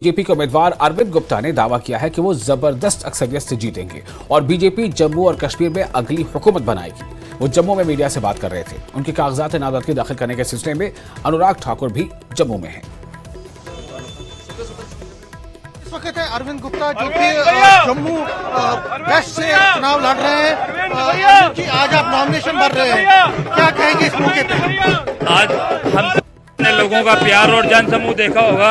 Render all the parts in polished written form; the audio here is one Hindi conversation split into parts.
बीजेपी के उम्मीदवार अरविंद गुप्ता ने दावा किया है कि वो जबरदस्त अक्सरियत से जीतेंगे और बीजेपी जम्मू और कश्मीर में अगली हुकूमत बनाएगी। वो जम्मू में मीडिया से बात कर रहे थे। उनके कागजात नामजदगी दाखिल करने के सिलसिले में अनुराग ठाकुर भी जम्मू में हैं। इस वक्त है अरविंद गुप्ता जो कि जम्मू वेस्ट से चुनाव लड़ रहे हैं कि आज आप नॉमिनेशन भर रहे हैं, क्या कहेंगे इस मौके पे? आज हम ने लोगों का प्यार और जन समूह देखा होगा।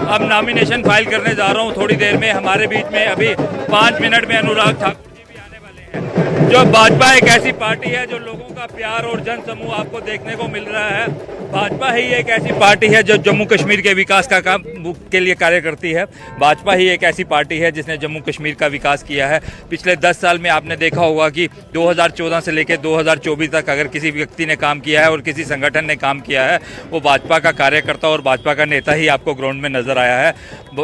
अब नॉमिनेशन फाइल करने जा रहा हूं थोड़ी देर में। हमारे बीच में अभी 5 मिनट में अनुराग ठाकुर जी भी आने वाले हैं। जो भाजपा एक ऐसी पार्टी है जो लोगों का प्यार और जन समूह आपको देखने को मिल रहा है। भाजपा ही एक ऐसी पार्टी है जो जम्मू कश्मीर के विकास का काम के लिए कार्य करती है। भाजपा ही एक ऐसी पार्टी है जिसने जम्मू कश्मीर का विकास किया है। पिछले 10 साल में आपने देखा होगा कि 2014 से लेकर 2024 तक अगर किसी व्यक्ति ने काम किया है और किसी संगठन ने काम किया है, वो भाजपा का कार्यकर्ता और भाजपा का नेता ही आपको ग्राउंड में नजर आया है।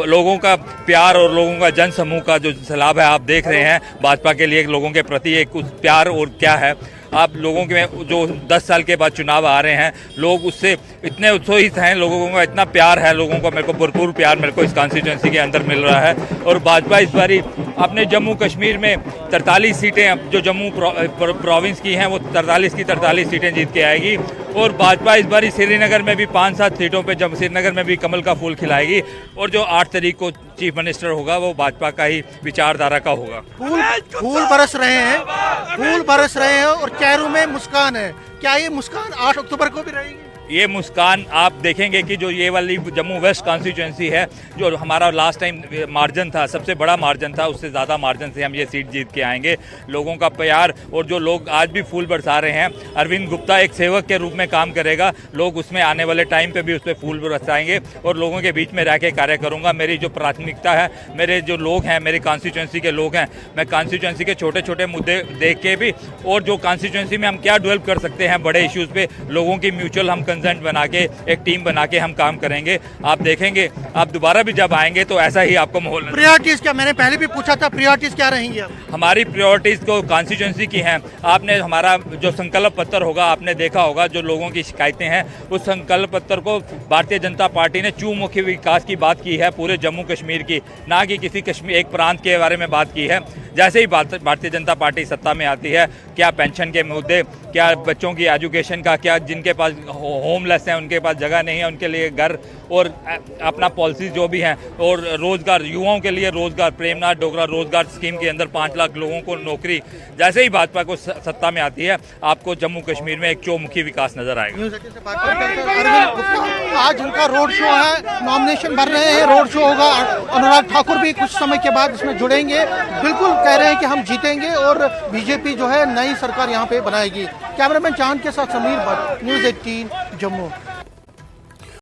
लोगों का प्यार और लोगों का जन समूह का जो सैलाब है आप देख रहे हैं। भाजपा के लिए लोगों के प्रति एक प्यार और क्या है, आप लोगों के जो 10 साल के बाद चुनाव आ रहे हैं, लोग उससे इतने उत्साहित हैं, लोगों का इतना प्यार है, लोगों का मेरे को भरपूर प्यार मेरे को इस कॉन्स्टिट्यूंसी के अंदर मिल रहा है। और भाजपा इस बारी अपने जम्मू कश्मीर में 43 सीटें जो जम्मू प्रोविंस की हैं वो 43 की 43 सीटें जीत के आएगी। और भाजपा इस बारी श्रीनगर में भी 5-7 सीटों पे जब श्रीनगर में भी कमल का फूल खिलाएगी। और जो 8 तारीख को चीफ मिनिस्टर होगा वो भाजपा का ही विचारधारा का होगा। फूल बरस रहे हैं और चेहरों में मुस्कान है। क्या ये मुस्कान 8 अक्टूबर को भी रहेगी? ये मुस्कान आप देखेंगे कि जो ये वाली जम्मू वेस्ट कॉन्स्टिट्यूंसी है, जो हमारा लास्ट टाइम मार्जिन था, सबसे बड़ा मार्जिन था, उससे ज़्यादा मार्जिन से हम ये सीट जीत के आएंगे। लोगों का प्यार और जो लोग आज भी फूल बरसा रहे हैं, अरविंद गुप्ता एक सेवक के रूप में काम करेगा। लोग उसमें आने वाले टाइम पे भी उस पर फूल बरसाएंगे और लोगों के बीच में रह के कार्य करूँगा। मेरी जो प्राथमिकता है, मेरे जो लोग हैं, मेरे कॉन्स्टिट्यूंसी के लोग हैं, मैं कॉन्स्टिट्यूंसी के छोटे छोटे मुद्दे देख के भी और जो कॉन्स्टिट्यूंसी में हम क्या डेवलप कर सकते हैं बड़े इश्यूज़ पे, लोगों की म्यूचुअल हम कंसेंट बना के एक टीम बना के हम काम करेंगे। आप देखेंगे, आप दोबारा भी जब आएंगे तो ऐसा ही आपको माहौल। प्रायोरिटीज क्या, मैंने पहले भी पूछा था, प्रायोरिटीज क्या रहेंगी? हमारी प्रायोरिटीज को कॉन्स्टिट्यूंसी की हैं। आपने हमारा जो संकल्प पत्र होगा आपने देखा होगा, जो लोगों की शिकायतें हैं, उस संकल्प पत्र को भारतीय जनता पार्टी ने चहुमुखी विकास की बात की है, पूरे जम्मू कश्मीर की, ना कि किसी कश्मीर एक प्रांत के बारे में बात की है। जैसे ही भारतीय जनता पार्टी सत्ता में आती है, क्या पेंशन के मुद्दे, क्या बच्चों की एजुकेशन का, क्या जिनके पास होमलेस हैं उनके पास जगह नहीं है उनके लिए घर, और अपना पॉलिसी जो भी हैं, और रोज़गार, युवाओं के लिए रोज़गार, प्रेमनाथ डोगरा रोज़गार स्कीम के अंदर 5 लाख लोगों को नौकरी। जैसे ही भाजपा को सत्ता में आती है, आपको जम्मू कश्मीर में एक चहुमुखी विकास नजर आएगा। आज उनका रोड शो है, नॉमिनेशन भर रहे हैं, रोड शो होगा। अनुराग ठाकुर भी कुछ समय के बाद इसमें जुड़ेंगे। बिल्कुल कह रहे हैं कि हम जीतेंगे और बीजेपी जो है नई सरकार यहाँ पे बनाएगी। कैमरामैन चांद के साथ समीर भट्ट, न्यूज़ 18 जम्मू।